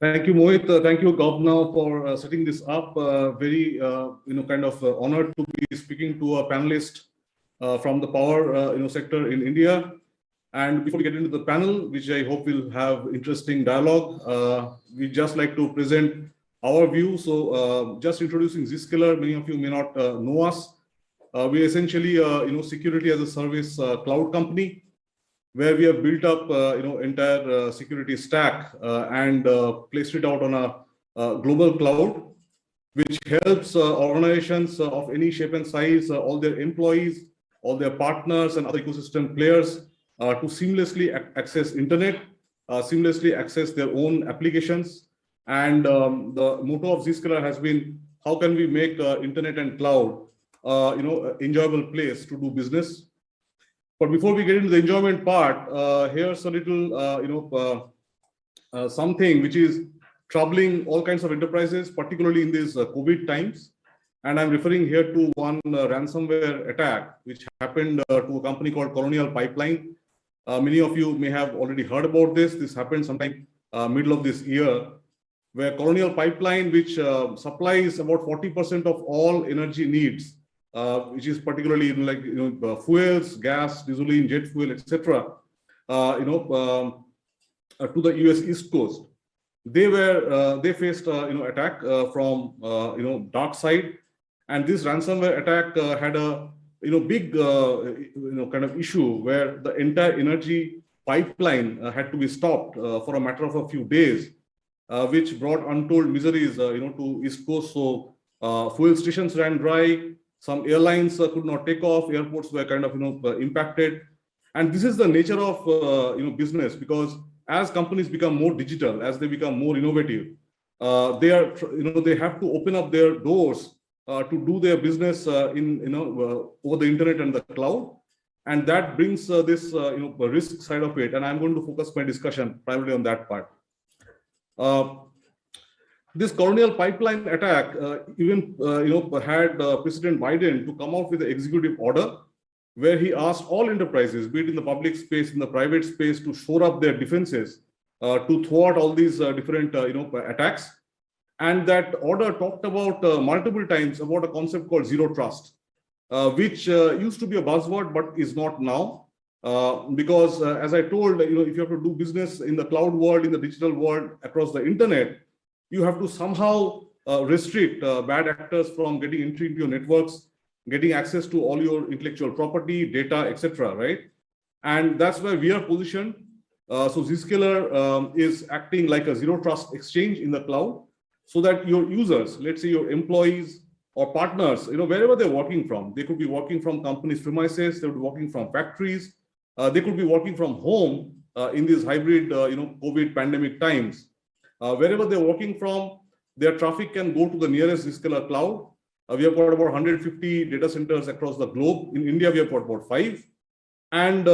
Thank you, Mohit. Thank you, Govna, for setting this up. Very, kind of honored to be speaking to a panelist from the power, sector in India. And before we get into the panel, which I hope will have interesting dialogue, we just like to present our view. So, just introducing Zscaler. Many of you may not know us. We essentially, security as a service cloud company, where we have built up, entire security stack and placed it out on a global cloud, which helps organizations of any shape and size, all their employees, all their partners and other ecosystem players to seamlessly access internet, seamlessly access their own applications. And the motto of Zscaler has been, how can we make internet and cloud, enjoyable place to do business? But before we get into the enjoyment part, here's a little, something which is troubling all kinds of enterprises, particularly in these COVID times. And I'm referring here to one ransomware attack, which happened to a company called Colonial Pipeline. Many of you may have already heard about this. This happened sometime middle of this year, where Colonial Pipeline, which supplies about 40% of all energy needs, which is particularly fuels, gas, gasoline, jet fuel, etc. To the US East Coast, they faced attack from dark side, and this ransomware attack had a big kind of issue where the entire energy pipeline had to be stopped for a matter of a few days, which brought untold miseries to East Coast. So fuel stations ran dry. Some airlines could not take off. Airports were kind of impacted, and this is the nature of business, because as companies become more digital, as they become more innovative, they are they have to open up their doors to do their business over the internet and the cloud, and that brings this risk side of it. And I'm going to focus my discussion primarily on that part. This Colonial Pipeline attack even had President Biden to come out with an executive order where he asked all enterprises, be it in the public space, in the private space, to shore up their defenses to thwart all these different attacks. And that order talked about multiple times about a concept called zero trust, which used to be a buzzword but is not now, because as I told, if you have to do business in the cloud world, in the digital world, across the internet, you have to somehow restrict bad actors from getting entry into your networks, getting access to all your intellectual property, data, etc. Right? And that's where we are positioned. So Zscaler is acting like a zero trust exchange in the cloud, so that your users, let's say your employees or partners, wherever they're working from, they could be working from companies' premises, they could be working from factories, they could be working from home in these hybrid, COVID pandemic times. Wherever they're working from, their traffic can go to the nearest Zscaler cloud. We have got about 150 data centers across the globe. In India, we have got about 5. And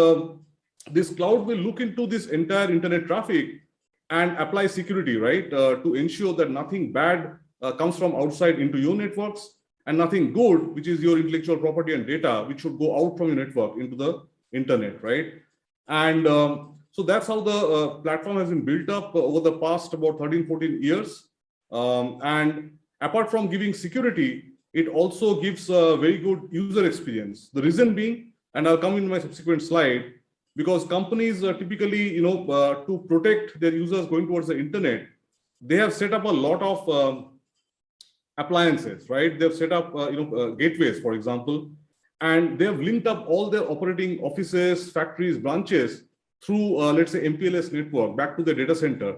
this cloud will look into this entire internet traffic and apply security, right, to ensure that nothing bad comes from outside into your networks, and nothing good, which is your intellectual property and data, which should go out from your network into the internet, right? And so that's how the platform has been built up over the past about 13, 14 years. And apart from giving security, it also gives a very good user experience. The reason being, and I'll come in my subsequent slide, because companies typically, to protect their users going towards the internet, they have set up a lot of appliances, right? They've set up, gateways, for example, and they have linked up all their operating offices, factories, branches through, let's say, MPLS network back to the data center.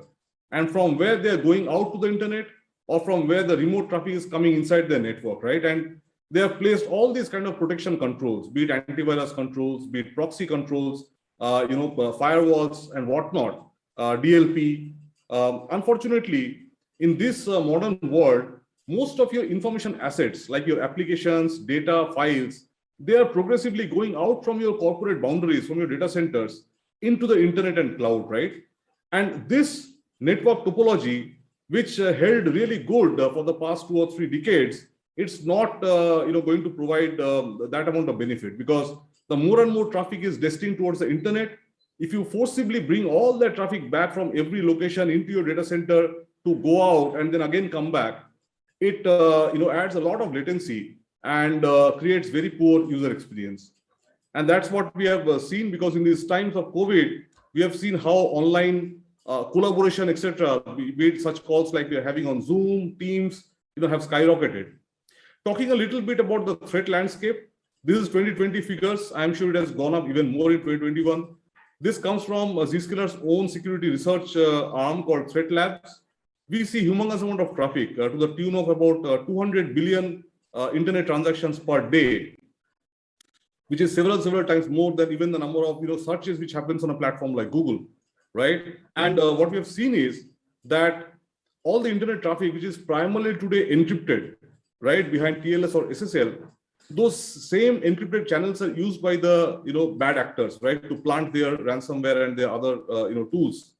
And from where they're going out to the internet, or from where the remote traffic is coming inside their network, right? And they have placed all these kind of protection controls, be it antivirus controls, be it proxy controls, firewalls and whatnot, DLP. Unfortunately, in this modern world, most of your information assets, like your applications, data, files, they are progressively going out from your corporate boundaries, from your data centers, into the internet and cloud, right? And this network topology, which held really good for the past 2 or 3 decades, it's not going to provide that amount of benefit, because the more and more traffic is destined towards the internet. If you forcibly bring all that traffic back from every location into your data center to go out and then again come back, it adds a lot of latency and creates very poor user experience. And that's what we have seen, because in these times of COVID, we have seen how online collaboration, etc., be it such calls like we are having on Zoom, Teams, have skyrocketed. Talking a little bit about the threat landscape, this is 2020 figures. I'm sure it has gone up even more in 2021. This comes from Zscaler's own security research arm called Threat Labs. We see humongous amount of traffic to the tune of about 200 billion internet transactions per day, which is several times more than even the number of searches which happens on a platform like Google, right? And what we have seen is that all the internet traffic, which is primarily today encrypted, right, behind TLS or SSL, those same encrypted channels are used by the bad actors, right, to plant their ransomware and their other tools.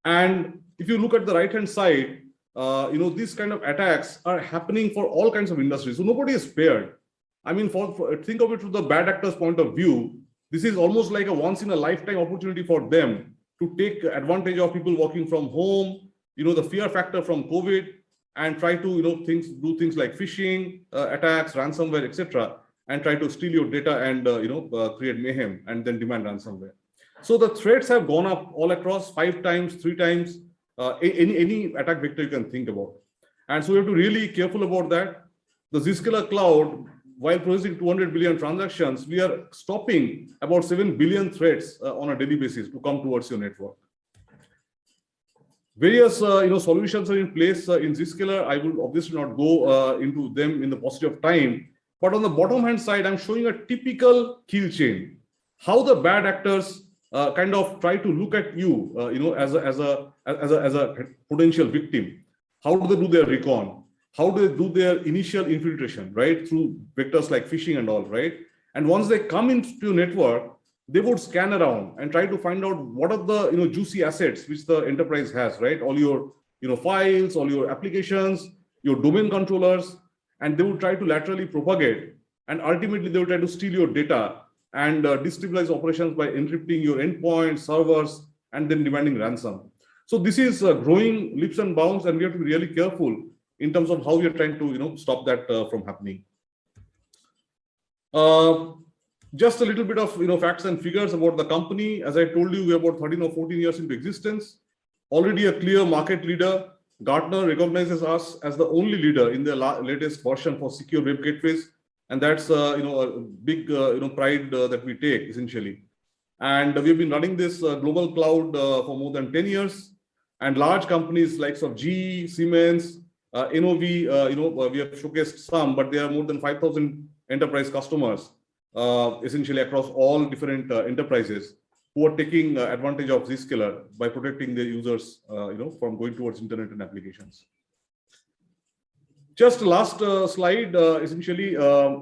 And if you look at the right hand side, these kind of attacks are happening for all kinds of industries. So nobody is spared. I mean, think of it from the bad actors' point of view. This is almost like a once in a lifetime opportunity for them to take advantage of people working from home, the fear factor from COVID, and try to do things like phishing attacks, ransomware, etc., and try to steal your data and create mayhem and then demand ransomware. So the threats have gone up all across 5 times, 3 times, any attack vector you can think about. And so we have to really be careful about that. The Zscaler cloud, while processing 200 billion transactions, we are stopping about 7 billion threats on a daily basis to come towards your network. Various solutions are in place in Zscaler. I will obviously not go into them in the paucity of time, but on the bottom hand side, I'm showing a typical kill chain. How the bad actors kind of try to look at you, as a potential victim. How do they do their recon? How do they do their initial infiltration, right, through vectors like phishing and all, right? And once they come into your network, they would scan around and try to find out what are the juicy assets which the enterprise has, right? All your files, all your applications, your domain controllers, and they would try to laterally propagate, and ultimately they would try to steal your data and destabilize operations by encrypting your endpoints, servers, and then demanding ransom. So this is growing leaps and bounds, and we have to be really careful in terms of how we are trying to stop that from happening. Just a little bit of facts and figures about the company. As I told you, we are about 13 or 14 years into existence, already a clear market leader. Gartner recognizes us as the only leader in the latest version for secure web gateways, and that's a big pride that we take essentially. And we've been running this global cloud for more than 10 years, and large companies like GE, Siemens, NOV, we have showcased some, but there are more than 5,000 enterprise customers, essentially across all different enterprises who are taking advantage of Zscaler by protecting their users, from going towards internet and applications. Just last slide, essentially,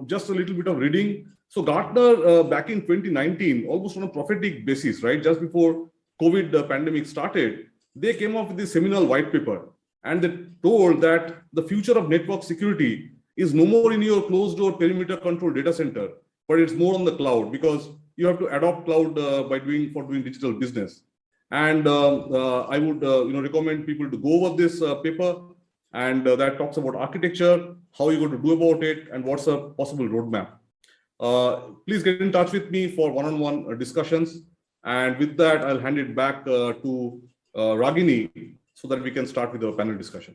just a little bit of reading. So Gartner, back in 2019, almost on a prophetic basis, right, just before COVID pandemic started, they came up with this seminal white paper. And they told that the future of network security is no more in your closed door perimeter control data center, but it's more on the cloud, because you have to adopt cloud for doing digital business. And I would recommend people to go over this paper, and that talks about architecture, how you're going to do about it, and what's a possible roadmap. Please get in touch with me for one-on-one discussions. And with that, I'll hand it back to Ragini, so that we can start with our panel discussion.